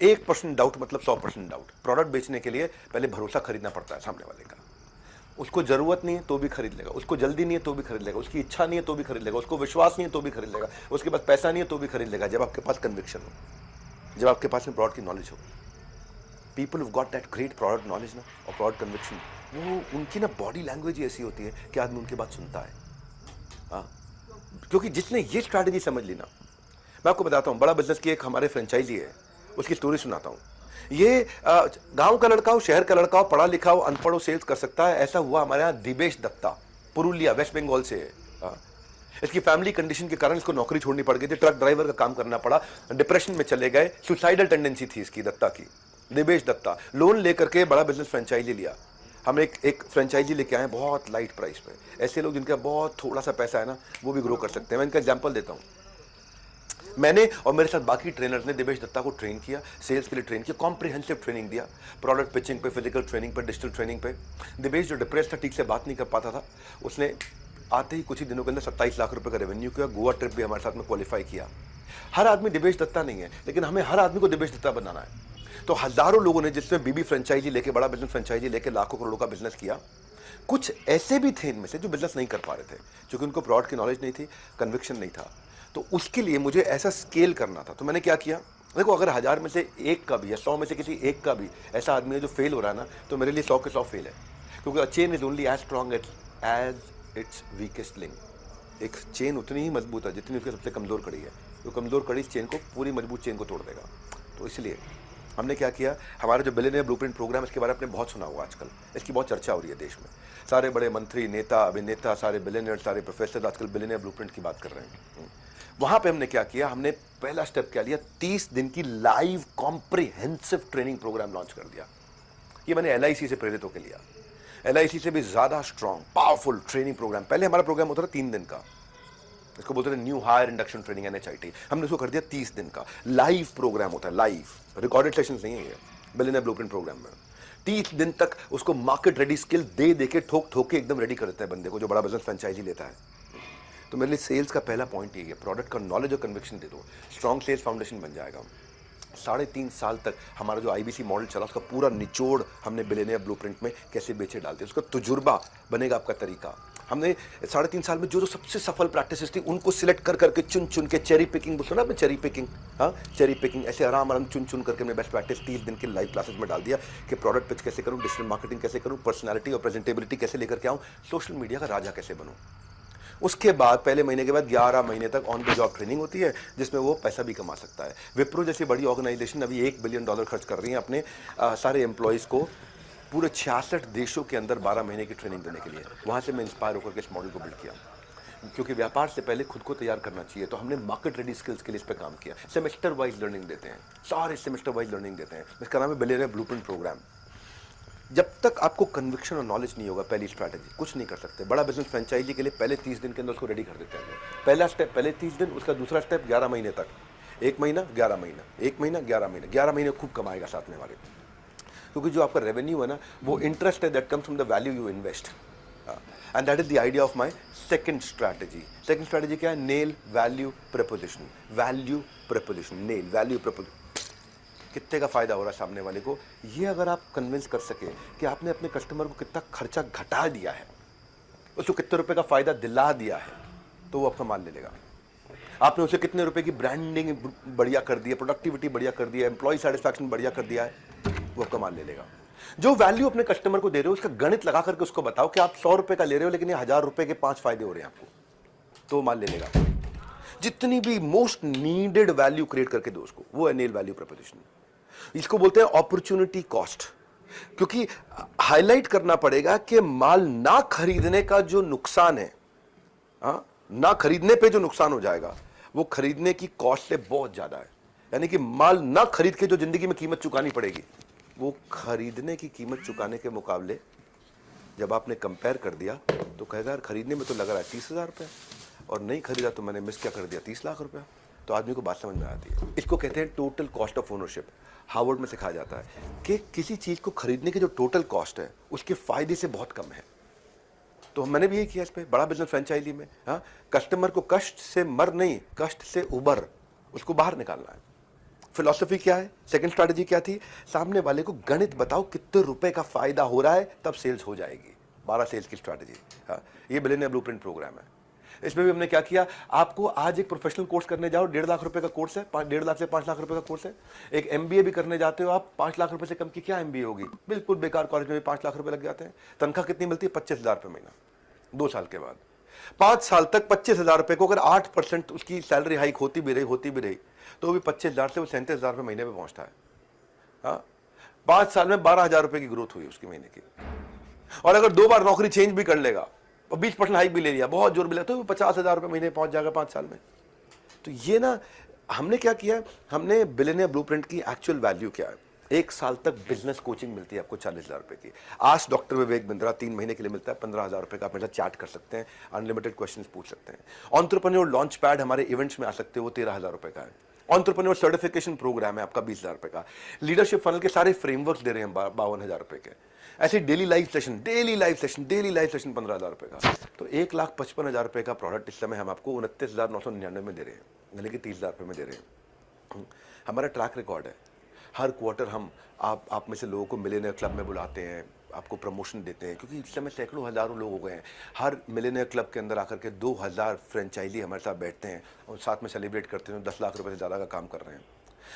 1% doubt मतलब 100% doubt. Product बेचने के लिए पहले भरोसा खरीदना पड़ता है सामने वाले का। उसको जरूरत नहीं है तो भी खरीद लेगा, उसको जल्दी नहीं है तो भी खरीद लेगा, उसकी इच्छा नहीं है तो भी खरीद लेगा, उसको विश्वास नहीं है तो भी खरीद लेगा, उसके पास पैसा नहीं है तो भी खरीद लेगा, जब आपके पास कन्विक्शन हो, जब आपके पास में प्रोडक्ट की नॉलेज हो। People have got that great product knowledge ना और प्रोडक्ट कन्विक्शन, वो उनकी ना बॉडी लैंग्वेज ही ऐसी होती है कि आदमी उनकी बात सुनता है। हाँ, क्योंकि जिसने ये स्ट्रैटेजी समझ ली ना, मैं आपको बताता हूँ, बड़ा बिजनेस की एक हमारे फ्रेंचाइजी है, उसकी स्टोरी सुनाता हूँ। ये गांव का लड़का हो, शहर का लड़का हो, पढ़ा लिखा हो, अनपढ़ हो, सेल्स कर सकता है, ऐसा हुआ हमारे यहाँ दिवेश दत्ता, पुरुलिया वेस्ट बंगाल से है। इसकी फैमिली कंडीशन के कारण इसको नौकरी छोड़नी पड़ गई थी, ट्रक ड्राइवर का काम करना पड़ा, डिप्रेशन में चले गए, सुसाइडल टेंडेंसी थी इसकी, दत्ता की, दिवेश दत्ता। लोन लेकर के बड़ा बिजनेस फ्रेंचाइजी लिया। हम एक फ्रेंचाइजी लेके आए बहुत लाइट प्राइस पे। ऐसे लोग जिनका बहुत थोड़ा सा पैसा है ना, वो भी ग्रो कर सकते हैं। मैं इनका एग्जांपल देता हूँ। मैंने और मेरे साथ बाकी ट्रेनर्स ने दिवेश दत्ता को ट्रेन किया, सेल्स के लिए ट्रेन किया, कॉम्प्रिहेंसिव ट्रेनिंग दिया, प्रोडक्ट पिचिंग पे, फिजिकल ट्रेनिंग पे, डिजिटल ट्रेनिंग पे। दिवेश जो डिप्रेस था, ठीक से बात नहीं कर पाता था, उसने आते ही कुछ ही दिनों के अंदर 27 लाख रुपए का रेवेन्यू किया, गोवा ट्रिप भी हमारे साथ में क्वालिफाई किया। हर आदमी दिवेश दत्ता नहीं है, लेकिन हमें हर आदमी को दिवेश दत्ता बनाना है। तो हजारों लोगों ने, जिसमें बीबी फ्रेंचाइजी लेके, बड़ा बिजनेस फ्रेंचाइजी लेके लाखों करोड़ों का बिजनेस किया। कुछ ऐसे भी थे इनमें से जो बिजनेस नहीं कर पा रहे थे, क्योंकि उनको प्रोडक्ट की नॉलेज नहीं थी, कन्विक्शन नहीं था। तो उसके लिए मुझे ऐसा स्केल करना था। तो मैंने क्या किया, देखो अगर 1000 में से एक का भी या 100 में से किसी एक का भी ऐसा आदमी है जो फेल हो रहा है ना, तो मेरे लिए 100 के 100 फेल है। क्योंकि chain is only as strong as its weakest link. एक चेन उतनी ही मजबूत है जितनी उसकी सबसे कमजोर कड़ी है। तो कमजोर कड़ी इस चेन को, पूरी मजबूत चेन को तोड़ देगा। तो इसलिए हमने क्या किया, हमारा जो बिलियनियर ब्लूप्रिंट प्रोग्राम, इसके बारे में आपने बहुत सुना होगा, आजकल इसकी बहुत चर्चा हो रही है देश में। सारे बड़े मंत्री, नेता, अभिनेता, सारे बिलियनियर, सारे प्रोफेसर आजकल बिलियनियर ब्लूप्रिंट की बात कर रहे हैं। वहां पे हमने क्या किया, हमने पहला स्टेप क्या लिया, 30 दिन की live comprehensive training programme launch कर दिया। ये मैंने एलआईसी से प्रेरित होकर लिया। एलआईसी से भी ज्यादा स्ट्रॉन्ग पावरफुल ट्रेनिंग प्रोग्राम। पहले हमारा प्रोग्राम होता था 3 दिन का, इसको बोलते थे न्यू हायर इंडक्शन ट्रेनिंग, एनएचआईटी। हमने उसको कर दिया 30 दिन का लाइव प्रोग्राम होता है, लाइव रिकॉर्डेड सेशंस नहीं है ये बिलियनियर ब्लूप्रिंट प्रोग्राम में। 30 दिन तक उसको मार्केट रेडी स्किल दे दे के, ठोक ठोक के एकदम रेडी कर देता है बंदे को, जो बड़ा बिजनेस फ्रेंचाइजी लेता है। तो मेरे लिए सेल्स का पहला पॉइंट यही है, प्रोडक्ट का नॉलेज और कन्विक्शन दे दो, स्ट्रॉन्ग सेल्स फाउंडेशन बन जाएगा। 3.5 साल तक हमारा जो आईबीसी मॉडल चला, उसका पूरा निचोड़ हमने बिलियनियर ब्लूप्रिंट में कैसे बेचे डालते, उसका तजुर्बा बनेगा आपका तरीका। हमने 3.5 साल में जो सबसे सफल प्रैक्टिसेस थी उनको सिलेक्ट कर करके, चुन चुन के, चेरी पिकिंग सुना आपने, चेरी पिकिंग, हाँ चेरी पिकिंग, ऐसे आराम आराम चुन चुन करके मैं बेस्ट प्रैक्टिस 30 दिन के लाइव क्लासेस में डाल दिया कि प्रोडक्ट पिच कैसे करूँ, डिजिटल मार्केटिंग कैसे करूँ, पर्सनैलिटी और प्रेजेंटेबिलिटी कैसे लेकर के आऊँ, सोशल मीडिया का राजा कैसे बनूँ। उसके बाद पहले महीने के बाद 11 महीने तक ऑन द जॉब ट्रेनिंग होती है, जिसमें वो पैसा भी कमा सकता है। विप्रो जैसी बड़ी ऑर्गेनाइजेशन अभी $1 बिलियन खर्च कर रही है अपने सारे एम्प्लॉयज़ को पूरे 66 देशों के अंदर 12 महीने की ट्रेनिंग देने के लिए। वहाँ से मैं इंस्पायर होकर के इस मॉडल को बिल्ड किया, क्योंकि व्यापार से पहले खुद को तैयार करना चाहिए। तो हमने मार्केट रेडी स्किल्स के लिए इस पर काम किया। सेमेस्टर वाइज लर्निंग देते हैं, सारे सेमेस्टर वाइज लर्निंग देते हैं। इसका नाम है बिलियनियर ब्लूप्रिंट प्रोग्राम। जब तक आपको कन्विक्शन और नॉलेज नहीं होगा, पहली स्ट्रैटेजी कुछ नहीं कर सकते। बड़ा बिजनेस फ्रेंचाइजी के लिए पहले 30 दिन के अंदर उसको रेडी कर देते हैं। पहला स्टेप पहले 30 दिन, उसका दूसरा स्टेप 11 महीने तक, 1 महीना 11 महीना, 1 महीना 11 महीना, 11 महीने खूब कमाएगा साथ में वाले। क्योंकि जो आपका रेवेन्यू है ना, वो इंटरेस्ट है that comes from the value you invest, and that is the idea of my second strategy. Second strategy क्या है, nail value preposition. Value preposition, nail value preposition, कितने का फायदा हो रहा है सामने वाले को, ये अगर आप कन्विंस कर सके कि आपने अपने कस्टमर को कितना खर्चा घटा दिया है, उसको कितने रुपए का फायदा दिला दिया है, तो वो आपका माल ले लेगा। आपने उसे कितने रुपए की ब्रांडिंग बढ़िया कर दी है, प्रोडक्टिविटी बढ़िया कर दी है, एम्प्लॉय सेटिस्फैक्शन बढ़िया कर दिया है, वो आपका माल ले लेगा। जो वैल्यू अपने कस्टमर को दे रहे हो, उसका गणित लगा करके उसको बताओ कि आप 100 रुपए का ले रहे हो, लेकिन ये 1000 रुपए के 5 फायदे हो रहे हैं आपको, तो वो माल ले लेगा। जितनी भी मोस्ट नीडेड वैल्यू क्रिएट करके दो उसको, वो है नेल वैल्यू प्रपोजिशन। इसको बोलते हैं अपॉर्चुनिटी कॉस्ट, क्योंकि हाईलाइट करना पड़ेगा कि माल ना खरीदने का जो नुकसान है, ना खरीदने पे जो नुकसान हो जाएगा, वो खरीदने की कॉस्ट से बहुत ज्यादा है। यानी कि माल ना खरीद के जो जिंदगी में कीमत चुकानी पड़ेगी, वो खरीदने की कीमत चुकाने के मुकाबले जब आपने कंपेयर कर दिया, तो कहेगा यार खरीदने में तो लग रहा है 30,000 रुपये, और नहीं खरीदा तो मैंने मिस क्या कर दिया, 30 लाख रुपया। तो आदमी को बात समझ में आती है। इसको कहते हैं total cost of ownership. Harvard में सिखाया जाता है कि किसी चीज को खरीदने की जो टोटल कॉस्ट है, उसके फायदे से बहुत कम है। तो मैंने भी यही किया इस पे बड़ा बिजनेस फ्रेंचाइजी में। कस्टमर को कष्ट से मर नहीं, कष्ट से उबर, उसको बाहर निकालना है। फिलॉसफी क्या है, सेकंड स्ट्रैटेजी क्या थी, सामने वाले को गणित बताओ कितने रुपए का फायदा हो रहा है, तब सेल्स हो जाएगी। 12 सेल्स की स्ट्रैटेजी। हाँ, ये बिलियनियर ब्लूप्रिंट प्रोग्राम है। इसमें भी हमने क्या किया, आपको आज एक प्रोफेशनल कोर्स करने जाओ, 1.5 लाख रुपए का कोर्स है, 1.5 लाख से 5 लाख रुपए का कोर्स है। एक एमबीए भी करने जाते हो आप, 5 लाख रुपए से कम की क्या एमबीए होगी, बिल्कुल बेकार कॉलेज में भी 5 लाख रुपए लग जाते हैं। तनख्वाह कितनी मिलती है, 25,000 रुपए महीना। 2 साल के बाद 5 साल तक 25,000 रुपए को अगर 8% उसकी सैलरी हाइक होती भी रही तो भी 25,000 से वो 37,000 रुपए महीने में पहुंचता है। हाँ, 5 साल में 12,000 रुपए की ग्रोथ हुई उसकी महीने की। और अगर 2 बार नौकरी चेंज भी कर लेगा और 20% हाइक भी ले लिया, बहुत जोर भी लगा, तो 50,000 रुपए महीने पहुंच जाएगा 5 साल में। तो ये ना, हमने क्या किया, हमने बिलियनियर ब्लूप्रिंट की एक्चुअल वैल्यू क्या है, 1 साल तक बिजनेस कोचिंग मिलती है आपको 40,000 रुपए की। आज डॉक्टर विवेक बिंद्रा 3 महीने के लिए मिलता है 15,000 रुपए का। आप मेरे साथ चैट कर सकते हैं, अनलिमिटेड क्वेश्चंस पूछ सकते हैं। एंटरप्रेन्योर लॉन्च पैड हमारे इवेंट्स में आ सकते हो, वो 13,000 रुपए का है। एंटरप्रेन्योर सर्टिफिकेशन प्रोग्राम है आपका 20,000 रुपए का। लीडरशिप फनल के सारे फ्रेमवर्क दे रहे हैं 52,000 रुपए के। ऐसे डेली लाइव सेशन 15,000 रुपए का। तो 1,55,000 रुपए का प्रोडक्ट इस समय हम आपको 29,999 में दे रहे हैं, यानी कि 30,000 रुपए में दे रहे हैं। हमारा ट्रैक रिकॉर्ड है, हर क्वार्टर हम आप में से लोगों को मिलियनियर क्लब में बुलाते हैं, आपको प्रमोशन देते हैं, क्योंकि इस समय सैकड़ों हजारों लोग हो गए हैं। हर मिलियनियर क्लब के अंदर आकर के 2,000 फ्रेंचाइजी हमारे साथ बैठते हैं और साथ में सेलिब्रेट करते हैं, 10 लाख रुपए से ज़्यादा का काम कर रहे हैं।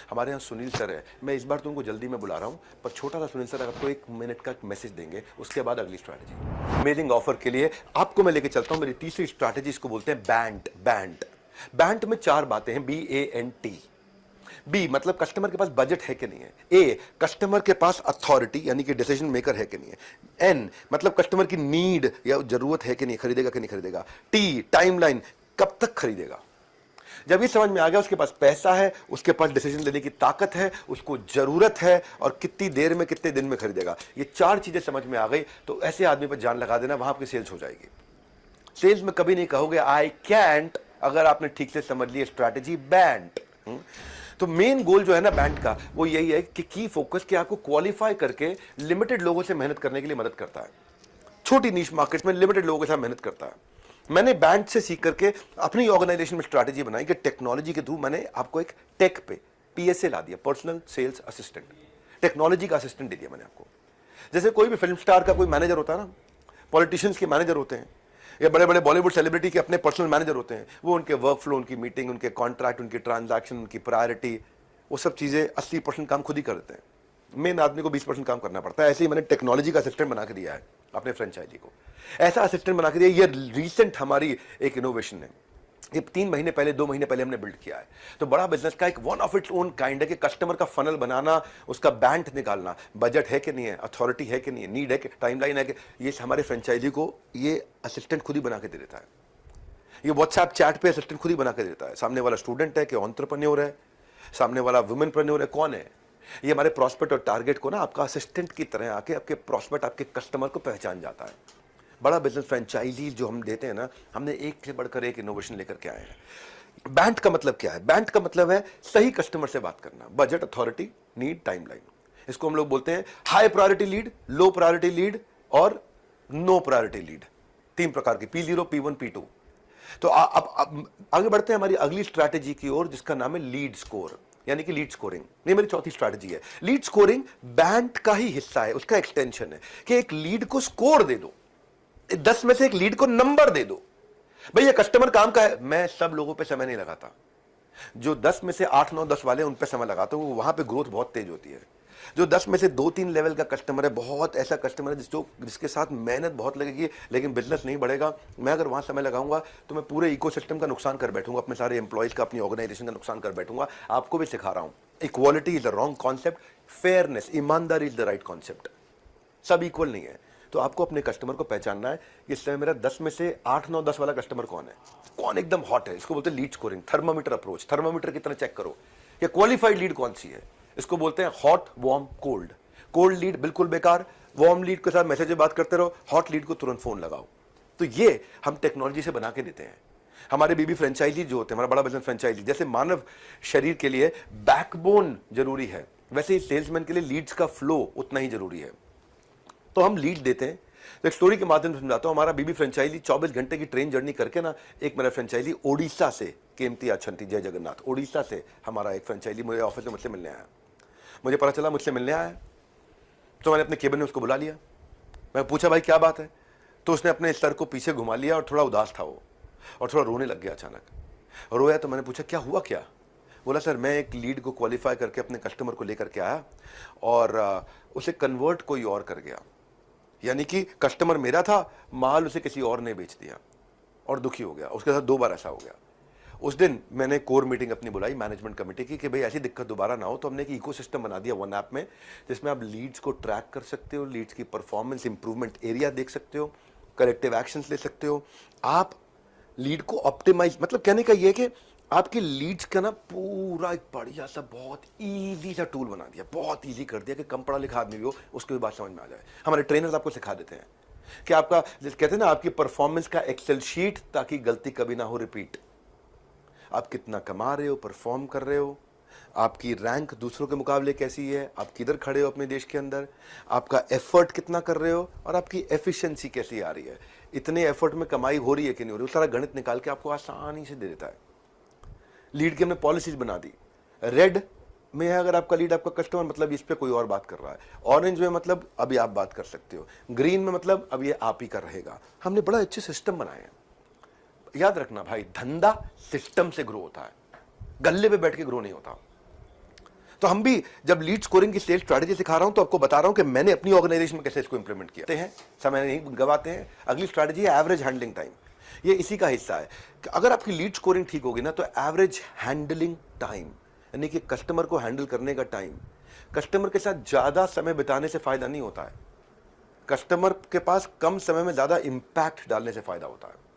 हमारे यहाँ सुनील सर है, मैं इस बार तो उनको जल्दी में बुला रहा हूँ, पर छोटा सा सुनील सर आपको 1 मिनट का मैसेज देंगे, उसके बाद अगली स्ट्रैटेजी। अमेजिंग ऑफर के लिए आपको मैं लेके चलता हूँ मेरी तीसरी स्ट्रैटेजी, इसको बोलते हैं बैंट। बैंट में 4 बातें हैं, BANT। बी मतलब कस्टमर के पास बजट है कि नहीं है। ए कस्टमर के पास अथॉरिटी यानी कि डिसीजन मेकर है कि नहीं है। एन मतलब कस्टमर की नीड या जरूरत है कि नहीं, खरीदेगा कि नहीं खरीदेगा। टी टाइमलाइन, कब तक खरीदेगा। जब ये समझ में आ गया, उसके पास पैसा है, उसके पास डिसीजन लेने की ताकत है, उसको जरूरत है, और कितनी देर में कितने दिन में खरीदेगा, ये 4 चीजें समझ में आ गई, तो ऐसे आदमी पर जान लगा देना, वहां आपकी सेल्स हो जाएगी। सेल्स में कभी नहीं कहोगे आई कैंट, अगर आपने ठीक से समझ लिया स्ट्रैटेजी बैंट। तो मेन गोल जो है ना बैंट का, वो यही है कि की फोकस कि आपको क्वालिफाई करके लिमिटेड लोगों से मेहनत करने के लिए मदद करता है। छोटी नीश मार्केट में लिमिटेड लोगों के साथ मेहनत करता है। मैंने बैंट से सीख करके अपनी ऑर्गेनाइजेशन में स्ट्रैटेजी बनाई कि टेक्नोलॉजी के थ्रू मैंने आपको एक टेक पे PSA ला दिया, पर्सनल सेल्स असिस्टेंट, टेक्नोलॉजी का असिस्टेंट दे दिया मैंने आपको। जैसे कोई भी फिल्म स्टार का कोई मैनेजर होता है ना, पॉलिटिशियंस के मैनेजर होते हैं, या बड़े बड़े बॉलीवुड सेलिब्रिटी के अपने पर्सनल मैनेजर होते हैं, वो उनके वर्क फ्लो, उनकी मीटिंग, उनके कॉन्ट्रैक्ट, उनकी ट्रांजैक्शन, उनकी प्रायोरिटी, वो सब चीज़ें 80% काम खुद ही कर देते हैं। मेन आदमी को 20% काम करना पड़ता है। ऐसे ही मैंने टेक्नोलॉजी का असिस्टेंट बना के दिया है अपने फ्रेंचाइजी को, ऐसा असिस्टेंट बना के दिया। ये रिसेंट हमारी एक इनोवेशन है, ये 3 महीने पहले 2 महीने पहले हमने बिल्ड किया है। तो बड़ा बिजनेस का एक one of its own kind है कि कस्टमर का फनल बनाना, उसका बैंट निकालना, बजट है कि नहीं है, अथॉरिटी है कि नहीं है, नीड है कि, टाइमलाइन है कि, ये हमारे फ्रेंचाइजी को ये असिस्टेंट खुद ही बना के दे देता है। ये व्हाट्सएप चैट पे असिस्टेंट खुद ही बना के देता है। सामने वाला स्टूडेंट है कि एंटरप्रेन्योर है, सामने वाला वुमेनप्रेन्योर है, कौन है, ये हमारे प्रॉस्पेक्ट और टारगेट को ना आपका असिस्टेंट की तरह आके आपके प्रॉस्पेक्ट, आपके कस्टमर को पहचान जाता है। बड़ा बिजनेस फ्रेंचाइजी जो हम देते हैं ना, हमने एक से बढ़कर एक इनोवेशन लेकर के आए हैं। बैंट का मतलब क्या है? बैंट का मतलब है सही कस्टमर से बात करना, बजट, अथॉरिटी, नीड, टाइमलाइन। इसको हम लोग बोलते हैं high priority lead, low priority lead और नो प्रायोरिटी लीड। 3 प्रकार की, P0, P1, P2। तो अब आगे बढ़ते हैं हमारी अगली स्ट्रैटेजी की ओर, जिसका नाम है लीड स्कोर, यानी कि लीड स्कोरिंग। ये मेरी चौथी स्ट्रैटेजी है। लीड स्कोरिंग बैंट का ही हिस्सा है, उसका एक्सटेंशन है कि एक लीड को स्कोर दे दो, 10 में से एक लीड को नंबर दे दो। भाई ये कस्टमर काम का है, मैं सब लोगों पे समय नहीं लगाता, जो 10 में से 8, 9, 10 वाले उन पे समय लगाता हूं, वहां पे ग्रोथ बहुत तेज होती है। जो 10 में से 2-3 लेवल का कस्टमर है, बहुत ऐसा कस्टमर है जिसके साथ मेहनत बहुत लगेगी लेकिन बिजनेस नहीं बढ़ेगा, मैं अगर वहां समय लगाऊंगा तो मैं पूरे इकोसिस्टम का नुकसान कर बैठूंगा, अपने सारे एम्प्लॉइज का, अपनी ऑर्गेनाइजेशन का नुकसान कर बैठूंगा। आपको भी सिखा रहा हूं, equality is the wrong concept, fairness, ईमानदारी इज द राइट कॉन्सेप्ट। सब इक्वल नहीं है, तो आपको अपने कस्टमर को पहचानना है। इस समय मेरा 10 में से 8, 9, 10 वाला कस्टमर कौन है, कौन एकदम हॉट है, इसको बोलते हैं lead scoring. Thermometer approach, thermometer की तरह चेक करो कि क्वालिफाइड लीड कौन सी है। इसको बोलते हैं hot, warm, cold. Cold lead बिल्कुल बेकार, वार्म लीड के साथ मैसेज में बात करते रहो, हॉट लीड को तुरंत फोन लगाओ। तो ये हम टेक्नोलॉजी से बना के देते हैं। हमारे बीबी फ्रेंचाइजी जो होते हैं, हमारा बड़ा बिजनेस फ्रेंचाइजी, जैसे मानव शरीर के लिए बैकबोन जरूरी है, वैसे ही सेल्समैन के लिए लीड्स का फ्लो उतना ही जरूरी है। तो हम लीड देते हैं, तो एक स्टोरी के माध्यम से समझाता हूँ। हमारा बीबी फ्रेंचाइजी 24 घंटे की ट्रेन जर्नी करके ना, एक मेरा फ्रेंचाइजी ओडिशा से, केमती आछंती जय जगन्नाथ, ओडिशा से हमारा एक फ्रेंचाइजी मुझे ऑफिस में मुझसे मिलने आया। मुझे पता चला मुझसे मिलने आया, तो मैंने अपने केबिन में उसको बुला लिया। मैं पूछा भाई क्या बात है, तो उसने अपने सर को पीछे घुमा लिया और थोड़ा उदास था वो, और थोड़ा रोने लग गया अचानक। रोया तो मैंने पूछा क्या हुआ क्या? बोला सर मैं एक लीड को क्वालिफाई करके अपने कस्टमर को लेकर के आया और उसे कन्वर्ट कोई और कर गया, यानी कि कस्टमर मेरा था, माल उसे किसी और ने बेच दिया, और दुखी हो गया। उसके साथ 2 बार ऐसा हो गया। उस दिन मैंने कोर मीटिंग अपनी बुलाई मैनेजमेंट कमेटी की कि भाई ऐसी दिक्कत दोबारा ना हो। तो हमने एक इकोसिस्टम बना दिया वन ऐप में, जिसमें आप लीड्स को ट्रैक कर सकते हो, लीड्स की परफॉर्मेंस इंप्रूवमेंट एरिया देख सकते हो, करेक्टिव एक्शंस ले सकते हो, आप लीड को ऑप्टिमाइज, मतलब कहने का ये कि आपकी लीड्स का ना पूरा एक बढ़िया सा बहुत इजी सा टूल बना दिया, बहुत इजी कर दिया कि कम पढ़ा लिखा आदमी भी हो उसको भी बात समझ में आ जाए। हमारे ट्रेनर्स आपको सिखा देते हैं कि आपका, जिस कहते हैं ना, आपकी परफॉर्मेंस का एक्सेल शीट, ताकि गलती कभी ना हो रिपीट। आप कितना कमा रहे हो, परफॉर्म कर रहे हो, आपकी रैंक दूसरों के मुकाबले कैसी है, आप किधर खड़े हो अपने देश के अंदर, आपका एफर्ट कितना कर रहे हो, और आपकी एफिशिएंसी कैसी आ रही है, इतने एफर्ट में कमाई हो रही है कि नहीं हो रही, वो सारा गणित निकाल के आपको आसानी से दे देता है। लीड की हमने पॉलिसीज बना दी। रेड में है अगर आपका लीड, आपका कस्टमर, मतलब इस पे कोई और बात कर रहा है। ऑरेंज में मतलब अभी आप बात कर सकते हो। ग्रीन में मतलब अब ये आप ही का रहेगा। हमने बड़ा अच्छे सिस्टम बनाए हैं। याद रखना भाई, धंधा सिस्टम से ग्रो होता है, गल्ले पे बैठ के ग्रो नहीं होता। तो हम भी जब लीड स्कोरिंग की सेल्स स्ट्रैटेजी सिखा रहा हूं तो आपको बता रहा हूं कि मैंने अपनी ऑर्गेनाइजेशन में कैसे इसको इंप्लीमेंट किया है। समय नहीं गवाते हैं। अगली स्ट्रैटेजी है एवरेज हैंडलिंग टाइम। ये इसी का हिस्सा है कि अगर आपकी लीड स्कोरिंग ठीक होगी ना, तो एवरेज हैंडलिंग टाइम, यानी कि कस्टमर को हैंडल करने का टाइम, कस्टमर के साथ ज्यादा समय बिताने से फायदा नहीं होता है, कस्टमर के पास कम समय में ज्यादा इंपैक्ट डालने से फायदा होता है।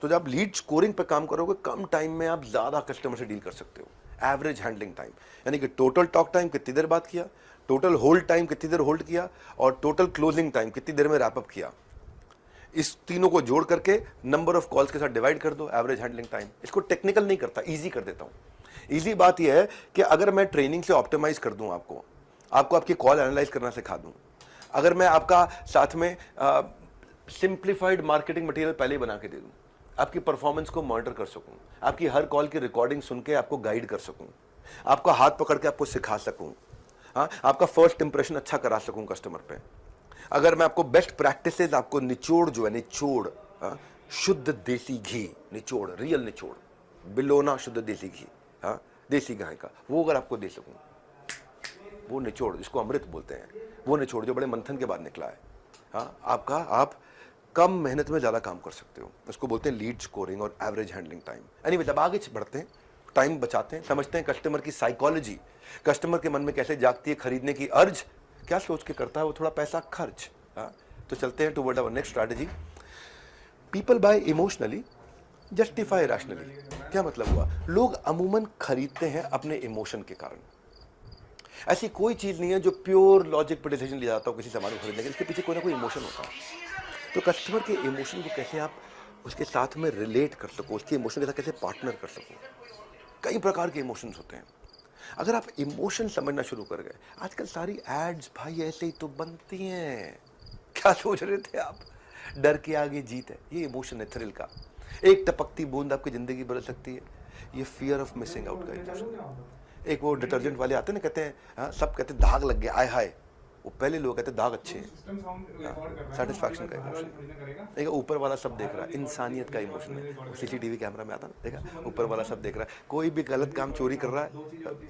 तो जब आप लीड स्कोरिंग पे काम करोगे, कम टाइम में आप ज्यादा कस्टमर से डील कर सकते हो। एवरेज हैंडलिंग टाइम, यानी कि टोटल टॉक टाइम कितनी देर बात किया, टोटल होल्ड टाइम कितनी देर होल्ड किया, और टोटल क्लोजिंग टाइम कितनी देर में रैप अप किया। इस तीनों को जोड़ करके नंबर ऑफ कॉल्स के साथ डिवाइड कर दो, एवरेज हैंडलिंग टाइम। इसको टेक्निकल नहीं करता, इजी कर देता हूं। इजी बात यह है कि अगर मैं ट्रेनिंग से ऑप्टिमाइज कर दूं, आपको आपकी कॉल एनालाइज करना सिखा दूं, अगर मैं आपका साथ में सिंप्लीफाइड मार्केटिंग मटेरियल पहले ही बना के दे दूं, आपकी परफॉर्मेंस को मॉनिटर कर सकूं, आपकी हर कॉल की रिकॉर्डिंग सुन के आपको गाइड कर सकूं, आपका हाथ पकड़ के आपको सिखा सकूं, हाँ, आपका फर्स्ट इंप्रेशन अच्छा करा सकूं कस्टमर पे, अगर मैं आपको बेस्ट प्रैक्टिसेस, आपको निचोड़ जो है, निचोड़, हाँ, शुद्ध देसी घी, निचोड़, रियल निचोड़, बिलोना शुद्ध देसी घी, हाँ, देसी गाय का, वो अगर आपको दे सकूं, वो निचोड़ जिसको अमृत बोलते हैं, वो निचोड़ जो बड़े मंथन के बाद निकला है, हाँ, आप कम मेहनत में ज्यादा काम कर सकते हो। उसको बोलते हैं लीड स्कोरिंग और एवरेज हैंडलिंग टाइम। एनीवे, जब आगे बढ़ते हैं, टाइम बचाते हैं, समझते हैं कस्टमर की साइकोलॉजी, कस्टमर के मन में कैसे जागती है खरीदने की अर्ज, क्या सोच के करता है वो थोड़ा पैसा खर्च। हाँ, तो चलते हैं toward our next strategy. People buy emotionally, justify rationally. क्या मतलब हुआ? लोग अमूमन खरीदते हैं अपने इमोशन के कारण। ऐसी कोई चीज नहीं है जो प्योर लॉजिक पर डिसीजन लिया जाता हो किसी सामान को खरीदने के, इसके पीछे कोई ना कोई इमोशन होता है। तो कस्टमर के इमोशन को कैसे आप उसके साथ में रिलेट कर सको, उसके इमोशन के साथ कैसे पार्टनर कर सको। कई प्रकार के इमोशंस होते हैं। अगर आप इमोशन समझना शुरू कर गए, आजकल सारी एड्स भाई ऐसे ही तो बनती हैं। क्या सोच रहे थे आप? डर के आगे जीत है, ये इमोशन है थ्रिल का। एक टपकती बूंद आपकी जिंदगी बदल सकती है, ये फियर ऑफ मिसिंग आउट का इमोशन। एक वो डिटर्जेंट वाले आते हैं ना, कहते हैं, हाँ, सब कहते हैं दाग लग गया, आय हाय। वो पहले लोग कहते हैं दाग अच्छे हैं, सेटिस्फैक्शन का इमोशन। देखा, ऊपर वाला सब देख रहा है, इंसानियत का इमोशन है। सीसीटीवी कैमरा में आता ना, देखा, ऊपर वाला सब देख रहा है, कोई भी गलत काम चोरी कर रहा है,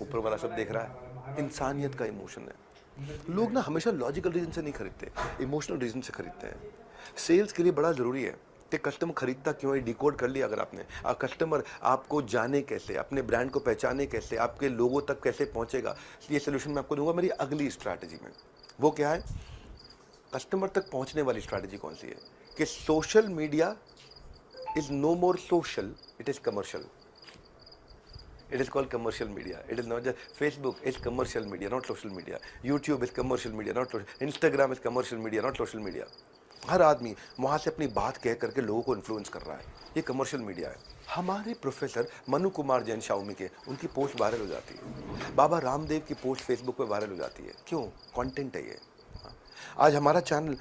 ऊपर वाला सब देख रहा है। इंसानियत का इमोशन है। लोग ना हमेशा लॉजिकल रीजन से नहीं खरीदते, इमोशनल रीजन से खरीदते हैं। सेल्स के लिए बड़ा जरूरी है कि कस्टमर खरीदता क्यों है, डिकोड कर लिया अगर आपने। कस्टमर आपको जाने कैसे, अपने ब्रांड को पहचाने कैसे, आपके लोगों तक कैसे पहुंचेगा, ये सोल्यूशन मैं आपको दूंगा मेरी अगली स्ट्रैटेजी में। वो क्या है? कस्टमर तक पहुंचने वाली स्ट्रैटेजी कौन सी है कि social media is no more social, it is commercial. It is called commercial media. It is not just Facebook is commercial media, not social media. YouTube is commercial media, not social. Instagram is commercial media, not social media. हर आदमी वहां से अपनी बात कह करके लोगों को influence कर रहा है, ये कमर्शियल मीडिया है। हमारे प्रोफेसर मनु कुमार जैन शाओमी के, उनकी पोस्ट वायरल हो जाती है। बाबा रामदेव की पोस्ट फेसबुक पे वायरल हो जाती है। क्यों? कंटेंट है ये। आज हमारा चैनल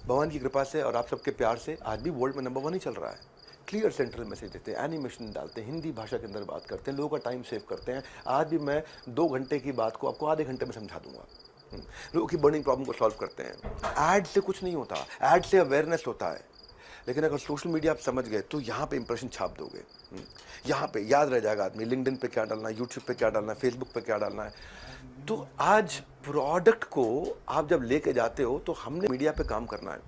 भगवान की कृपा से और आप सबके प्यार से आज भी वर्ल्ड में नंबर 1 ही चल रहा है। क्लियर सेंट्रल मैसेज देते हैं, एनिमेशन डालते हैं, हिंदी भाषा के अंदर बात करते हैं, लोगों का टाइम सेव करते हैं। आज भी मैं 2 घंटे की बात को आपको आधे घंटे में समझा दूंगा। लोगों की बर्निंग प्रॉब्लम को सॉल्व करते हैं। एड से कुछ नहीं होता, एड से अवेयरनेस होता है। लेकिन अगर सोशल मीडिया आप समझ गए तो यहाँ पे इंप्रेशन छाप दोगे। यहाँ पे याद रह जाएगा आदमी, लिंक्डइन पे क्या डालना है, यूट्यूब पे क्या डालना है, फेसबुक पे क्या डालना है। तो आज प्रोडक्ट को आप जब लेके जाते हो तो हमने मीडिया पे काम करना है।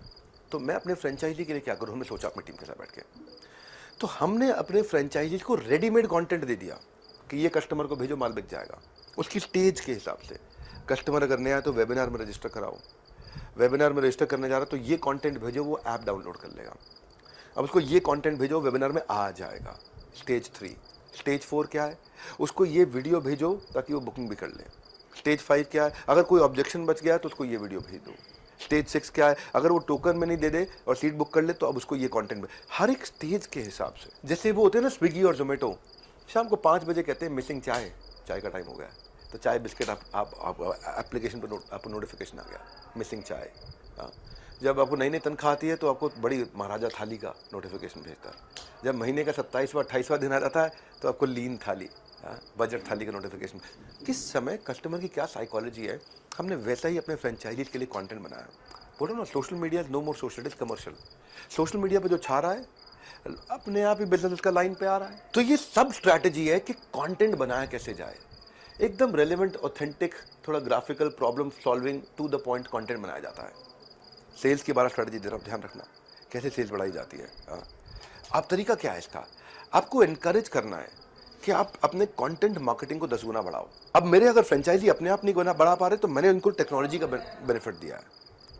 तो मैं अपने फ्रेंचाइजी के लिए क्या करूँ, हमने सोचा अपनी टीम के साथ बैठ के, तो हमने अपने फ्रेंचाइजी को रेडीमेड कंटेंट दे दिया कि ये कस्टमर को भेजो, माल बिक जाएगा। उसकी स्टेज के हिसाब से कस्टमर अगर नया है तो वेबिनार में रजिस्टर कराओ, वेबिनार में रजिस्टर करने जा रहा है तो ये कंटेंट भेजो, वो ऐप डाउनलोड कर लेगा। अब उसको ये कंटेंट भेजो, वेबिनार में आ जाएगा। स्टेज 3। स्टेज 4 क्या है, उसको ये वीडियो भेजो ताकि वो बुकिंग भी कर ले। स्टेज 5 क्या है, अगर कोई ऑब्जेक्शन बच गया है तो उसको ये वीडियो भेज दो। स्टेज 6 क्या है, अगर वो टोकन में नहीं दे दे और सीट बुक कर ले तो अब उसको ये कंटेंट में। हर एक स्टेज के हिसाब से, जैसे वो होते हैं ना स्विगी और जोमेटो, शाम को 5 बजे कहते हैं मिसिंग चाय, चाय का टाइम हो गया, तो चाय बिस्किट आप एप्लीकेशन पर आपको नोटिफिकेशन आ गया मिसिंग चाय। हाँ, जब आपको नई नई तनख्वाह आती है तो आपको बड़ी महाराजा थाली का नोटिफिकेशन भेजता है। जब महीने का 27वां 28वां दिन आ जाता है तो आपको लीन थाली, बजट थाली का नोटिफिकेशन। किस समय कस्टमर की क्या साइकोलॉजी है, हमने वैसा ही अपने फ्रेंचाइजीज के लिए कंटेंट बनाया। बोलो ना, social media no more social, is commercial. Social media पे जो छा रहा है अपने आप ही बिजनेस उसका लाइन पे आ रहा है। तो ये सब स्ट्रैटेजी है कि कंटेंट बनाया कैसे जाए, एकदम रेलेवेंट, ऑथेंटिक, थोड़ा graphical, problem solving, to the point content बनाया जाता है। सेल्स की 12 स्ट्रैटेजी दे रहा हूं, ध्यान रखना कैसे सेल्स बढ़ाई जाती है। आप तरीका क्या है इसका, आपको एनकरेज करना है कि आप अपने कंटेंट मार्केटिंग को 10 गुना बढ़ाओ। अब मेरे अगर फ्रेंचाइजी अपने आप नहीं बढ़ा पा रहे तो मैंने उनको टेक्नोलॉजी का बेनिफिट दिया है,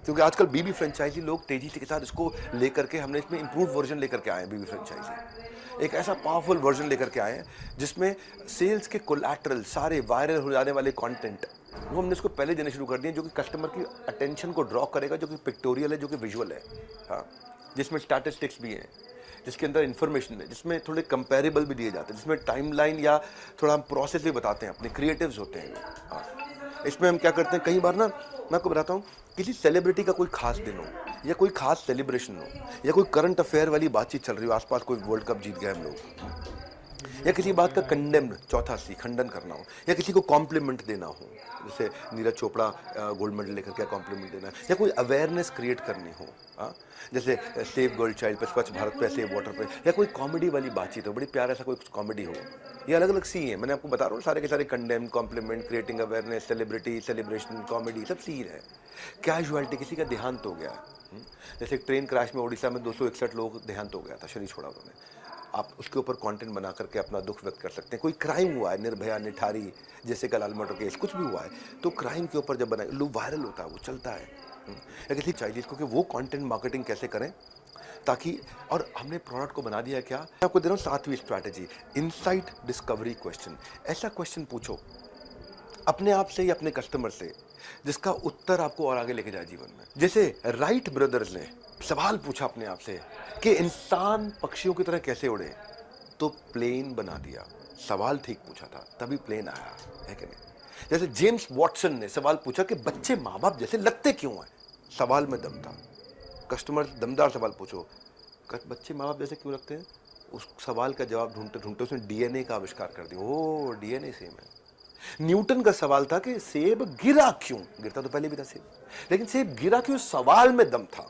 क्योंकि आजकल बीबी फ्रेंचाइजी लोग तेजी के साथ इसको लेकर के, हमने इसमें इंप्रूव वर्जन लेकर के आए हैं। बीबी फ्रेंचाइजी एक ऐसा पावरफुल वर्जन लेकर के आए हैं जिसमें सेल्स के कोलैटरल सारे वायरल हो जाने वाले कंटेंट वो हमने इसको पहले देने शुरू कर दिए, जो कि कस्टमर की अटेंशन को ड्रॉ करेगा, जो कि पिक्टोरियल है, जो कि विजुअल है। हाँ, जिसमें स्टैटिस्टिक्स भी हैं, जिसके अंदर इन्फॉर्मेशन है, जिसमें थोड़े कंपेरेबल भी दिए जाते हैं, जिसमें टाइमलाइन या थोड़ा हम प्रोसेस भी बताते हैं, अपने क्रिएटिव्स होते हैं। हाँ, इसमें हम क्या करते हैं, कई बार ना मैं आपको बताता हूँ, किसी सेलिब्रिटी का कोई खास दिन हो या कोई खास सेलिब्रेशन हो या कोई करंट अफेयर वाली बातचीत चल रही हो, आसपास कोई वर्ल्ड कप जीत गए हम लोग, या किसी बात का कंडेम्ड, चौथा सी, खंडन करना हो, या किसी को कॉम्प्लीमेंट देना हो, जैसे नीरज चोपड़ा गोल्ड मेडल लेकर क्या कॉम्प्लीमेंट देना है, या कोई अवेयरनेस क्रिएट करनी हो, जैसे सेव गर्ल चाइल्ड पे, स्वच्छ भारत पे, सेव वाटर पे, या कोई कॉमेडी वाली बातचीत हो, बड़ी प्यारा सा कोई कॉमेडी हो, ये अलग अलग सी है। मैंने आपको बता रहा हूँ सारे के सारे, condemn, compliment, creating awareness, celebrity, celebration, comedy, सब सीन है। कैजुअलिटी, किसी का देहांत हो गया, जैसे एक ट्रेन क्रैश में उड़ीसा में 261 लोग देहांत हो गया था, शरीर छोड़ा उन्होंने, आप उसके ऊपर कंटेंट बना करके अपना दुख व्यक्त कर सकते हैं। कोई क्राइम हुआ है, निर्भया, निठारी जैसे का लाल मटो केस, कुछ भी हुआ है, तो क्राइम के ऊपर जब बनाए, लोग वायरल होता है, वो चलता है। या किसी चाहिए को कि वो कंटेंट मार्केटिंग कैसे करें ताकि, और हमने प्रोडक्ट को बना दिया है क्या, मैं आपको दे रहा हूँ 7वीं स्ट्रैटेजी, इनसाइट डिस्कवरी क्वेश्चन। ऐसा क्वेश्चन पूछो अपने आप से या अपने कस्टमर से जिसका उत्तर आपको और आगे लेके जाए जीवन में। जैसे राइट ब्रदर्स ने सवाल पूछा अपने आप से कि इंसान पक्षियों की तरह कैसे उड़े, तो प्लेन बना दिया। सवाल ठीक पूछा था तभी प्लेन आया, है कि नहीं। जैसे जेम्स वॉटसन ने सवाल पूछा कि बच्चे माँ बाप जैसे लगते क्यों हैं, सवाल में दम था। कस्टमर दमदार सवाल पूछो, बच्चे माँ बाप जैसे क्यों लगते हैं, उस सवाल का जवाब ढूंढते ढूंढते उसने डीएनए का आविष्कार कर दिया। ओ, डीएनए सेम है। न्यूटन का सवाल था कि सेब गिरा क्यों, गिरता तो पहले भी था सेब, लेकिन सेब गिरा क्यों, सवाल में दम था।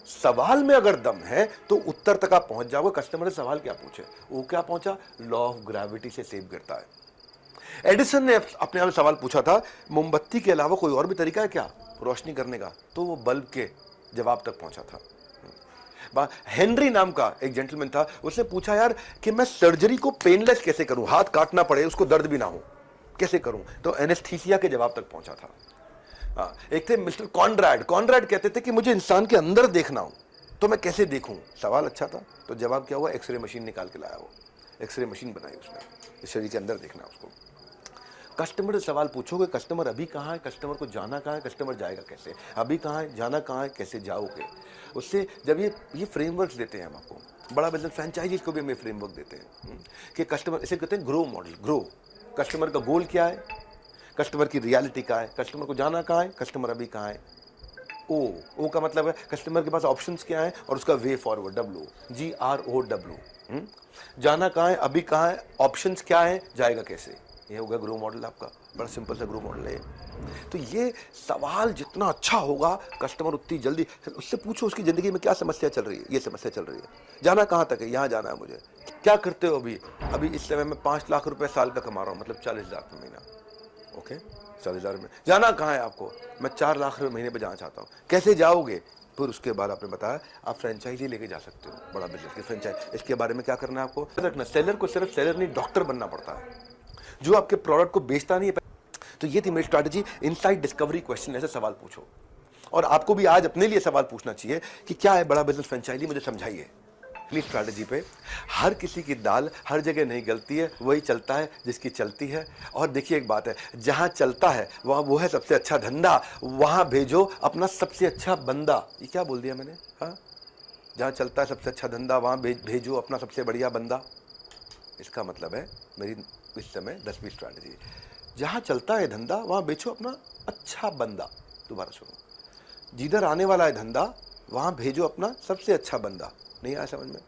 सवाल में अगर दम है तो उत्तर तक आप पहुंच जाओगे। कस्टमर ने सवाल क्या पूछे, वो क्या पहुंचा, लॉ ऑफ ग्रेविटी से सेब गिरता है। एडिसन ने अपने आप सवाल पूछा था, मोमबत्ती के अलावा कोई और भी तरीका है क्या रोशनी करने का, तो वो बल्ब के जवाब तक पहुंचा था। हेनरी नाम का एक जेंटलमैन था, उसने पूछा यार कि मैं सर्जरी को पेनलेस कैसे करूं, हाथ काटना पड़े उसको दर्द भी ना हो, कैसे करूं, तो एनेस्थीसिया के जवाब तक पहुंचा था। एक थे मिस्टर कॉनराड, कॉनराड कहते थे कि मुझे इंसान के अंदर देखना हो तो मैं कैसे देखूं, सवाल अच्छा था तो जवाब क्या हुआ, एक्सरे मशीन निकाल के लाया, वो एक्सरे मशीन बनाई उसने, शरीर के अंदर देखना उसको। कस्टमर से सवाल पूछोगे, कस्टमर अभी कहाँ है, कस्टमर को जाना कहाँ है, कस्टमर जाएगा कैसे, अभी कहाँ है, जाना कहाँ है, कैसे जाओगे। उससे जब ये फ्रेमवर्क देते हैं हम आपको, बड़ा बिजनेस फ्रेंचाइजीज को भी हमें फ्रेमवर्क देते हैं कि कस्टमर, इसे कहते हैं ग्रो मॉडल। ग्रो, कस्टमर का गोल क्या है, कस्टमर की रियलिटी क्या है, कस्टमर को जाना कहाँ है, कस्टमर अभी कहाँ है, ओ का मतलब है कस्टमर के पास ऑप्शंस क्या है और उसका वे फॉरवर्ड, GROW। जाना कहाँ है, अभी कहाँ है, ऑप्शंस क्या है, जाएगा कैसे। ये होगा ग्रो मॉडल आपका, बड़ा सिंपल सा ग्रो मॉडल है। तो ये सवाल जितना अच्छा होगा कस्टमर उतनी जल्दी, उससे पूछो उसकी ज़िंदगी में क्या समस्या चल रही है, ये समस्या चल रही है, जाना कहाँ तक है, यहाँ जाना है मुझे, क्या करते हो अभी इस समय मैं 5 लाख रुपए साल का कमा रहा हूँ, मतलब 40,000 रुपये महीना। ओके, 40,000 में जाना कहाँ है आपको, मैं 4 लाख रुपये महीने पर जाना चाहता हूँ, कैसे जाओगे। फिर उसके बाद आपने बताया आप फ्रेंचाइजी लेके जा सकते हो, बड़ा बिजनेस की फ्रेंचाइज। इसके बारे में क्या करना है आपको रखना, सेलर को सिर्फ सेलर नहीं डॉक्टर बनना पड़ता है, जो आपके प्रोडक्ट को बेचता नहीं है। तो ये थी मेरी स्ट्रैटेजी, इनसाइट डिस्कवरी क्वेश्चन, ऐसे सवाल पूछो। और आपको भी आज अपने लिए सवाल पूछना चाहिए कि क्या है बड़ा बिजनेस फ्रेंचाइजी, मुझे समझाइए। अपनी स्ट्रैटेजी पे हर किसी की दाल हर जगह नहीं गलती है, वही चलता है जिसकी चलती है। और देखिए एक बात है, जहां चलता है वहां वो है सबसे अच्छा धंधा, वहां भेजो अपना सबसे अच्छा बंदा। ये क्या बोल दिया मैंने, हाँ, जहां चलता है सबसे अच्छा धंधा वहां भेजो अपना सबसे बढ़िया बंदा। इसका मतलब है मेरी इस समय 10वीं स्ट्रैटेजी, जहां चलता है धंधा वहां बेचो अपना अच्छा बंदा। दोबारा सुनो, जिधर आने वाला है धंधा वहां भेजो अपना सबसे अच्छा बंदा। नहीं आया समझ में,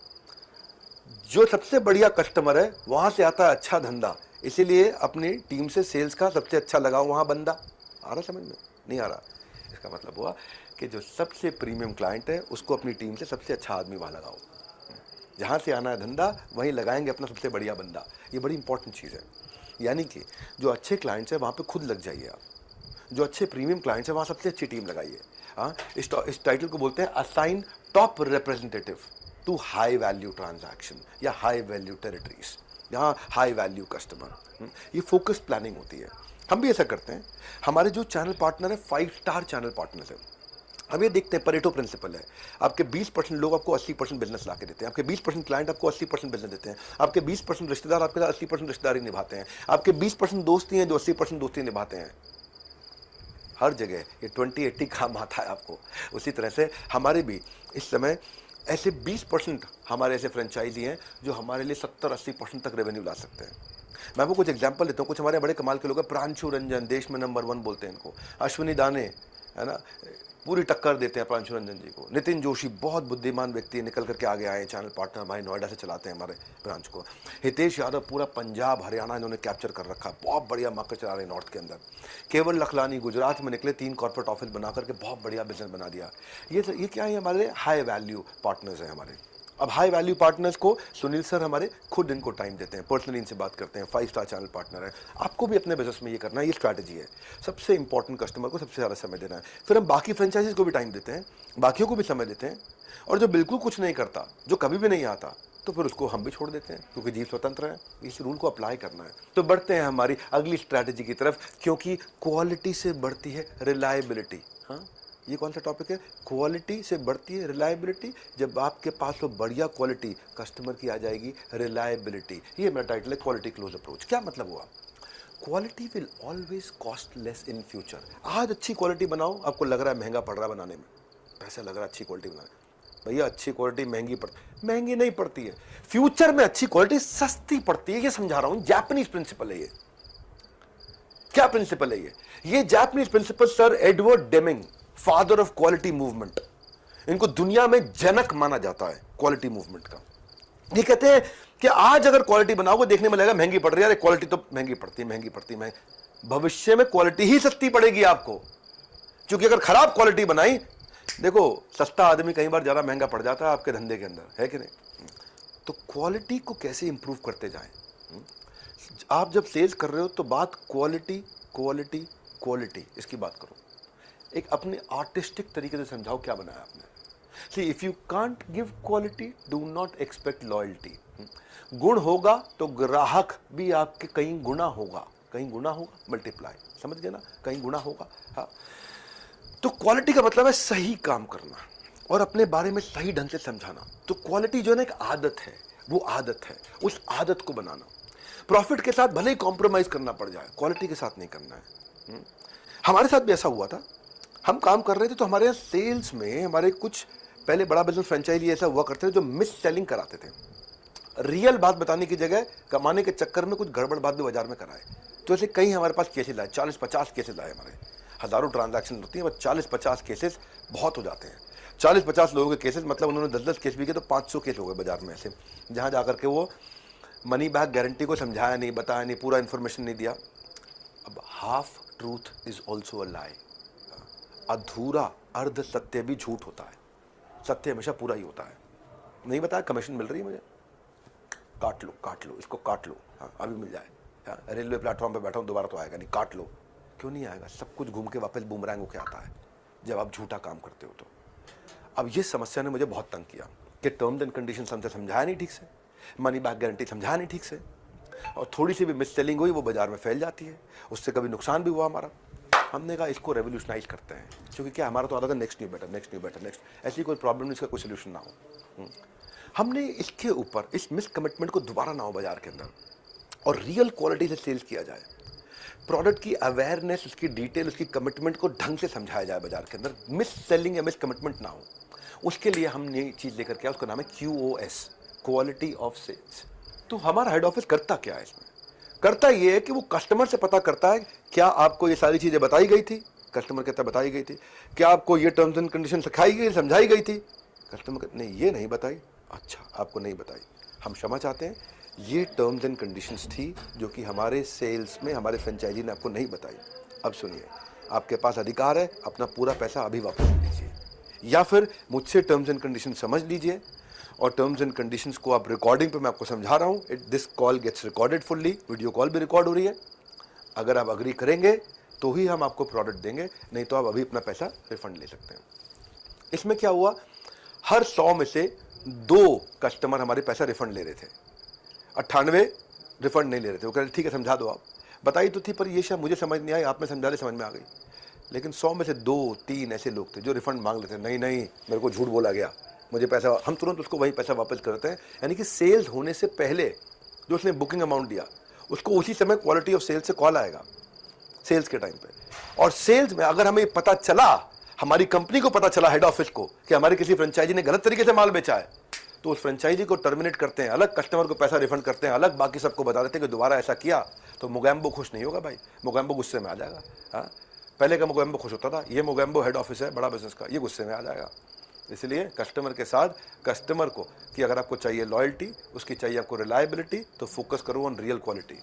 जो सबसे बढ़िया कस्टमर है वहां से आता है अच्छा धंधा, इसीलिए अपनी टीम से सेल्स का सबसे अच्छा लगाओ वहां बंदा। आ रहा समझ में, नहीं आ रहा। इसका मतलब हुआ कि जो सबसे प्रीमियम क्लाइंट है उसको अपनी टीम से सबसे अच्छा आदमी वहां लगाओ, जहां से आना है धंधा वहीं लगाएंगे अपना सबसे बढ़िया बंदा। ये बड़ी इंपॉर्टेंट चीज़ है, यानी कि जो अच्छे क्लाइंट्स हैं वहाँ पे खुद लग जाइए आप, जो अच्छे प्रीमियम क्लाइंट्स हैं वहाँ सबसे अच्छी टीम लगाइए। हाँ, इस टाइटल को बोलते हैं assign top representative to high value transaction या हाई वैल्यू टेरिटरीज, यहाँ हाई वैल्यू कस्टमर। ये फोकस प्लानिंग होती है, हम भी ऐसा करते हैं। हमारे जो चैनल पार्टनर है 5 स्टार चैनल पार्टनर्स है। अब ये देखते हैं, परेटो प्रिंसिपल है, आपके 20% लोग आपको 80% बिजनेस ला के देते हैं, आपके 20% क्लाइंट आपको 80% बिजनेस देते हैं, आपके 20% रिश्तेदार आपके साथ 80% रिश्तेदारी निभाते हैं, आपके 20% दोस्ती हैं जो 80% दोस्ती निभाते हैं। हर जगह ये 20-80 काम आता है आपको। उसी तरह से हमारे भी इस समय ऐसे 20% हमारे ऐसे फ्रेंचाइजी हैं जो हमारे लिए 70-80% तक रेवेन्यू ला सकते हैं। मैं आपको कुछ एग्जाम्पल देता हूँ, कुछ हमारे बड़े कमाल के लोग हैं। प्रांशु रंजन, देश में नंबर 1 बोलते हैं इनको। अश्विनी दाने, है ना, पूरी टक्कर देते हैं प्रांशु रंजन जी को। नितिन जोशी बहुत बुद्धिमान व्यक्ति है, निकल करके आगे आए, चैनल पार्टनर हमारे नोएडा से चलाते हैं हमारे ब्रांच को। हितेश यादव पूरा पंजाब हरियाणा इन्होंने कैप्चर कर रखा, बहुत बढ़िया मार्केट चला रहे हैं नॉर्थ के अंदर। केवल लखलानी गुजरात में निकले, 3 कॉर्पोरेट ऑफिस बना करके बहुत बढ़िया बिजनेस बना दिया। ये क्या है, हमारे हाई वैल्यू पार्टनर्स हैं हमारे। अब हाई वैल्यू पार्टनर्स को सुनील सर हमारे खुद इनको टाइम देते हैं, पर्सनली इनसे बात करते हैं, 5 स्टार चैनल पार्टनर है। आपको भी अपने बिजनेस में ये करना है, ये स्ट्रैटेजी है। सबसे इंपॉर्टेंट कस्टमर को सबसे ज़्यादा समय देना है। फिर हम बाकी फ्रेंचाइजीज को भी टाइम देते हैं, बाकियों को भी समय देते हैं। और जो बिल्कुल कुछ नहीं करता, जो कभी भी नहीं आता, तो फिर उसको हम भी छोड़ देते हैं, क्योंकि जीव स्वतंत्र है। इस रूल को अप्लाई करना है। तो बढ़ते हैं हमारी अगली स्ट्रैटेजी की तरफ, क्योंकि क्वालिटी से बढ़ती है रिलायबिलिटी। हाँ, ये कौन सा टॉपिक है, क्वालिटी से बढ़ती है रिलायबिलिटी। जब आपके पास वो बढ़िया क्वालिटी कस्टमर की आ जाएगी, रिलायबिलिटी। ये मेरा टाइटल है, क्वालिटी क्लोज अप्रोच। क्या मतलब हुआ, quality will always cost less in future. आज अच्छी क्वालिटी बनाओ, आपको लग रहा है महंगा पड़ रहा है बनाने में, पैसा लग रहा है अच्छी क्वालिटी बनाने। भैया अच्छी क्वालिटी महंगी नहीं पड़ती है, फ्यूचर में अच्छी क्वालिटी सस्ती पड़ती है। ये समझा रहा हूं, जापानीज प्रिंसिपल है ये। क्या प्रिंसिपल है ये Japanese principle sir Edward Deming, father of quality movement, इनको दुनिया में जनक माना जाता है क्वालिटी मूवमेंट का। ये कहते हैं कि आज अगर क्वालिटी बनाओगे, देखने में लगेगा महंगी पड़ रही है, अरे क्वालिटी तो महंगी पड़ती है। भविष्य में क्वालिटी ही सस्ती पड़ेगी आपको, क्योंकि अगर खराब क्वालिटी बनाई, देखो सस्ता आदमी कई बार ज्यादा महंगा पड़ जाता है आपके धंधे के अंदर, है कि नहीं। तो क्वालिटी को कैसे इंप्रूव करते जाएं। आप जब सेल्स कर रहे हो तो बात क्वालिटी इसकी बात करो। एक अपने आर्टिस्टिक तरीके से समझाओ क्या बनाया आपने। See if you can't give quality, do not expect loyalty. गुण होगा तो ग्राहक भी आपके कहीं गुना होगा, मल्टीप्लाई, समझ गए ना, कहीं गुना होगा। हाँ, तो क्वालिटी का मतलब है सही काम करना और अपने बारे में सही ढंग से समझाना। तो क्वालिटी जो है ना एक आदत है, वो आदत है, उस आदत को बनाना। प्रॉफिट के साथ भले ही कॉम्प्रोमाइज करना पड़ जाए, क्वालिटी के साथ नहीं करना है। हमारे साथ भी ऐसा हुआ था, हम काम कर रहे थे तो हमारे यहाँ सेल्स में हमारे कुछ पहले बड़ा बिजनेस फ्रेंचाइजी ऐसा हुआ करते थे जो मिस सेलिंग कराते थे। रियल बात बताने की जगह कमाने के चक्कर में कुछ गड़बड़ बात भी बाजार में कराए। तो ऐसे कई हमारे पास केसेस आए, 40-50 केसेस आए हमारे। हज़ारों ट्रांजैक्शन होती हैं, बस 40-50 केसेस बहुत हो जाते हैं। 40-50 लोगों के केसेस, मतलब उन्होंने 10-10 केस भी किए तो 500 केस हो गए बाजार में ऐसे, जहाँ जाकर के वो मनी बैक गारंटी को समझाया नहीं, बताया नहीं, पूरा इन्फॉर्मेशन नहीं दिया। अब half truth is also a lie, अधूरा अर्ध सत्य भी झूठ होता है, सत्य हमेशा पूरा ही होता है। नहीं बताया कमीशन मिल रही है मुझे, काट लो इसको, काट लो, हाँ अभी मिल जाए, हाँ रेलवे प्लेटफॉर्म पे बैठा हूँ, दोबारा तो आएगा नहीं, काट लो। क्यों नहीं आएगा? सब कुछ घूम के वापस बूमरैंग होके आता है जब आप झूठा काम करते हो तो। अब ये समस्या ने मुझे बहुत तंग किया कि टर्म्स एंड कंडीशन हमसे समझाया नहीं ठीक से, मनी बैक गारंटी समझाया नहीं ठीक से, और थोड़ी सी भी मिस सेलिंग हुई वो बाजार में फैल जाती है, उससे कभी नुकसान भी हुआ हमारा। हमने कहा इसको रेवोल्यूशनाइज करते हैं, क्योंकि क्या हमारा तो आता था next new better, next new better, next, ऐसी कोई प्रॉब्लम नहीं, इसका कोई सोल्यूशन ना हो। हमने इसके ऊपर इस मिस कमिटमेंट को दोबारा ना हो बाजार के अंदर, और रियल क्वालिटी से सेल्स किया जाए, प्रोडक्ट की अवेयरनेस, उसकी डिटेल, उसकी कमिटमेंट को ढंग से समझाया जाए बाजार के अंदर, मिस सेलिंग या मिस कमिटमेंट ना हो। उसके लिए हमने ये चीज़ लेकर के, उसका नाम है QoS, क्वालिटी ऑफ सेल्स। तो हमारा हेड ऑफिस करता क्या है इसमें? करता ये है कि वो कस्टमर से पता करता है, क्या आपको ये सारी चीज़ें बताई गई थी? कस्टमर कहता बताई गई थी। क्या आपको ये टर्म्स एंड कंडीशन सिखाई गई, समझाई गई थी? कस्टमर कहता नहीं, ये नहीं बताई। अच्छा, आपको नहीं बताई, हम क्षमा चाहते हैं, ये टर्म्स एंड कंडीशंस थी जो कि हमारे सेल्स में हमारे फ्रेंचाइजी ने आपको नहीं बताई। अब सुनिए, आपके पास अधिकार है, अपना पूरा पैसा अभी वापस लीजिए, या फिर मुझसे टर्म्स एंड कंडीशन समझ लीजिए, और टर्म्स एंड कंडीशंस को आप रिकॉर्डिंग पे मैं आपको समझा रहा हूँ, this call gets recorded fully, video call भी रिकॉर्ड हो रही है। अगर आप अग्री करेंगे तो ही हम आपको प्रोडक्ट देंगे, नहीं तो आप अभी अपना पैसा रिफंड ले सकते हैं। इसमें क्या हुआ, हर 100 में से 2 कस्टमर हमारे पैसा रिफंड ले रहे थे, 98 रिफंड नहीं ले रहे थे। वो कह रहे ठीक है समझा दो, आप बताई तो थी पर ये शायद मुझे समझ नहीं आई, आप में समझा रहे, समझ में आ गई। लेकिन 100 में से 2-3 ऐसे लोग थे जो रिफंड मांग लेते, नहीं मेरे को झूठ बोला गया, मुझे पैसा, हम तुरंत उसको वही पैसा वापस करते हैं। यानी कि सेल्स होने से पहले जो उसने बुकिंग अमाउंट दिया, उसको उसी समय क्वालिटी ऑफ सेल्स से कॉल आएगा, सेल्स के टाइम पे। और सेल्स में अगर हमें पता चला, हमारी कंपनी को पता चला, हेड ऑफिस को, कि हमारे किसी फ्रेंचाइजी ने गलत तरीके से माल बेचा है, तो उस फ्रेंचाइजी को टर्मिनेट करते हैं अलग, कस्टमर को पैसा रिफंड करते हैं अलग, बाकी सबको बता देते हैं कि दोबारा ऐसा किया तो मोगैम्बो खुश नहीं होगा भाई, मोगैम्बो गुस्से में आ जाएगा। हाँ, पहले का मोगैम्बो खुश होता था, ये मोगैम्बो हेड ऑफिस है बड़ा बिजनेस का, ये गुस्से में आ जाएगा। इसलिए कस्टमर के साथ, कस्टमर को कि अगर आपको चाहिए लॉयल्टी, उसकी चाहिए आपको रिलायबिलिटी, तो फोकस करो ऑन रियल क्वालिटी।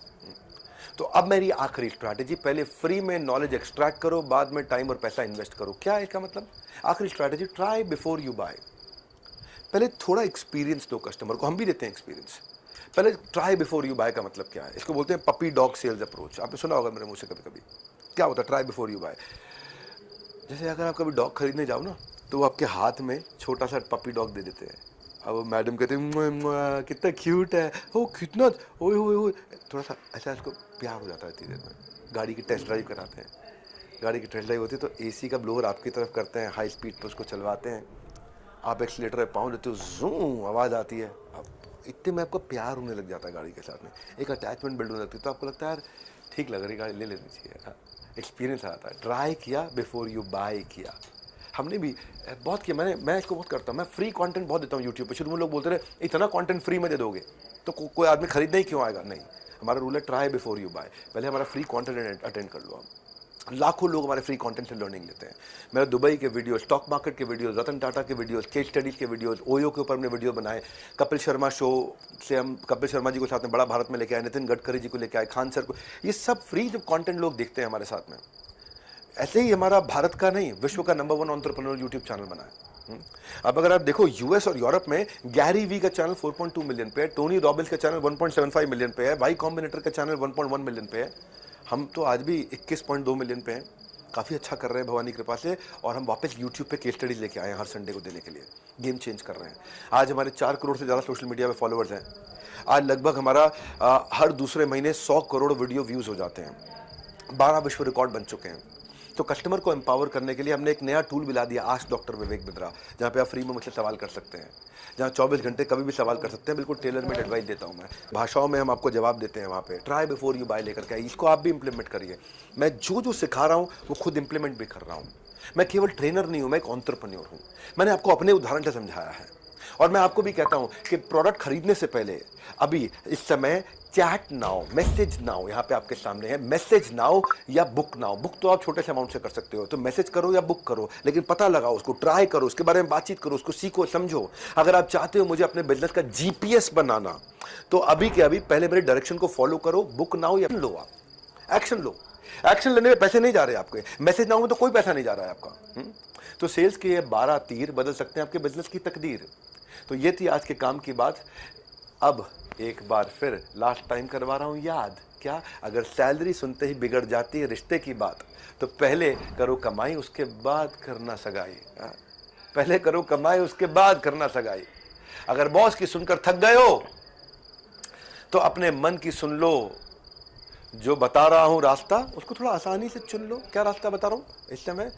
तो अब मेरी आखिरी स्ट्रैटेजी, पहले फ्री में नॉलेज एक्सट्रैक्ट करो, बाद में टाइम और पैसा इन्वेस्ट करो। क्या है इसका मतलब? आखिरी strategy, try before you buy. पहले थोड़ा एक्सपीरियंस दो कस्टमर को, हम भी देते हैं एक्सपीरियंस। पहले ट्राई बिफोर यू बाय का मतलब क्या है? इसको बोलते हैं पपी डॉग सेल्स अप्रोच। आपने सुना होगा मेरे मुंह से कभी कभी। क्या होता है ट्राई बिफोर यू बाय? जैसे अगर आप कभी डॉग खरीदने जाओ ना, तो वो आपके हाथ में छोटा सा पपी डॉग दे देते हैं। अब मैडम कहते हैं कितना क्यूट है, ओ कितना, ओए ओए ओए, थोड़ा सा ऐसा इसको प्यार हो जाता है इतनी देर में। गाड़ी की टेस्ट ड्राइव कराते हैं, गाड़ी की टेस्ट ड्राइव होती है तो एसी का ब्लोअर आपकी तरफ करते हैं, हाई स्पीड पर उसको चलवाते हैं, आप एक्सीलेटर पे पाँव देते हो, जूम आवाज़ आती है, अब इतने में आपको प्यार होने लग जाता है गाड़ी के साथ में, एक अटैचमेंट बिल्ड होने लगती है, तो आपको लगता है यार ठीक लग रही गाड़ी, ले लेनी चाहिए। एक्सपीरियंस आता है। ट्राई किया बिफोर यू बाय किया। हमने भी बहुत किया, मैं इसको बहुत करता हूँ। मैं फ्री कंटेंट बहुत देता हूँ यूट्यूब पे। शुरू में लोग बोलते रहे इतना कंटेंट फ्री में दे दोगे तो कोई आदमी खरीदने ही क्यों आएगा? नहीं, हमारा रूल है ट्राई बिफोर यू बाय। पहले हमारा फ्री कंटेंट अटेंड कर लो। हम लाखों लोग हमारे फ्री कंटेंट से लर्निंग लेते हैं। मेरे दुबई के वीडियो, स्टॉक मार्केट के वीडियोस, रतन टाटा के वीडियोस, केस स्टडीज के वीडियोस, ओयो के ऊपर हमने वीडियो बनाए। कपिल शर्मा शो से हम कपिल शर्मा जी को साथ में बड़ा भारत में लेके आए, नितिन गडकरी जी को लेके आए, खान सर को। ये सब फ्री जब कंटेंट लोग देखते हैं हमारे साथ में। ऐसे ही हमारा भारत का नहीं, विश्व का नंबर 1 एंटरप्रेन्योर यूट्यूब चैनल बना है। अब अगर आप देखो यूएस और यूरोप में गैरी वी का चैनल 4.2 मिलियन पे है, टोनी रॉबिन्स का चैनल 1.75 मिलियन पे है, वाई कॉम्बिनेटर का चैनल 1.1 मिलियन पे है। हम तो आज भी 21.2 मिलियन पे हैं। काफ़ी अच्छा कर रहे हैं भगवान की कृपा से। और हम वापस यूट्यूब पे केस स्टडीज लेके आए हैं हर संडे को देने के लिए। गेम चेंज कर रहे हैं। आज हमारे 4 करोड़ से ज़्यादा सोशल मीडिया पे फॉलोअर्स हैं। आज लगभग हमारा हर दूसरे महीने 100 करोड़ वीडियो व्यूज़ हो जाते हैं। 12 विश्व रिकॉर्ड बन चुके हैं। तो कस्टमर को एम्पावर करने के लिए हमने एक नया टूल भी ला दिया, आस्क डॉक्टर विवेक बिद्रा, जहाँ पे आप फ्री में मुझसे सवाल कर सकते हैं, जहाँ 24 घंटे कभी भी सवाल कर सकते हैं। बिल्कुल टेलर मेड एडवाइस देता हूँ मैं, भाषाओं में हम आपको जवाब देते हैं वहाँ पे। ट्राई बिफोर यू बाय लेकर के आइए, इसको आप भी इंप्लीमेंट करिए। मैं जो सिखा रहा हूँ वो खुद इंप्लीमेंट भी कर रहा हूँ। मैं केवल ट्रेनर नहीं हूँ, मैं एक एंटरप्रेन्योर हूँ। मैंने आपको अपने उदाहरण से समझाया है। और मैं आपको भी कहता हूं कि प्रोडक्ट खरीदने से पहले अभी इस समय चैट नाउ, मैसेज नाउ यहां पे आपके सामने है। मैसेज नाउ या बुक नाउ। बुक तो आप छोटे से अमाउंट से कर सकते हो, तो मैसेज करो या बुक करो, लेकिन पता लगाओ, उसको ट्राई करो, उसके बारे में बातचीत करो, उसको सीखो, समझो। अगर आप चाहते हो मुझे अपने बिजनेस का जीपीएस बनाना, तो अभी के अभी पहले मेरे डायरेक्शन को फॉलो करो। बुक नाउ या लो, आप एक्शन लो। एक्शन लेने में पैसे नहीं जा रहे आपके, मैसेज नाउ में तो कोई पैसा नहीं जा रहा है आपका। तो सेल्स के ये 12 तीर बदल सकते हैं आपके बिजनेस की तकदीर। तो ये थी आज के काम की बात। अब एक बार फिर लास्ट टाइम करवा रहा हूं याद, क्या? अगर सैलरी सुनते ही बिगड़ जाती है रिश्ते की बात, तो पहले करो कमाई, उसके बाद करना सगाई। पहले करो कमाई, उसके बाद करना सगाई। अगर बॉस की सुनकर थक गए हो, तो अपने मन की सुन लो। जो बता रहा हूं रास्ता, उसको थोड़ा आसानी से चुन लो। क्या रास्ता बता रहा हूं इस समय?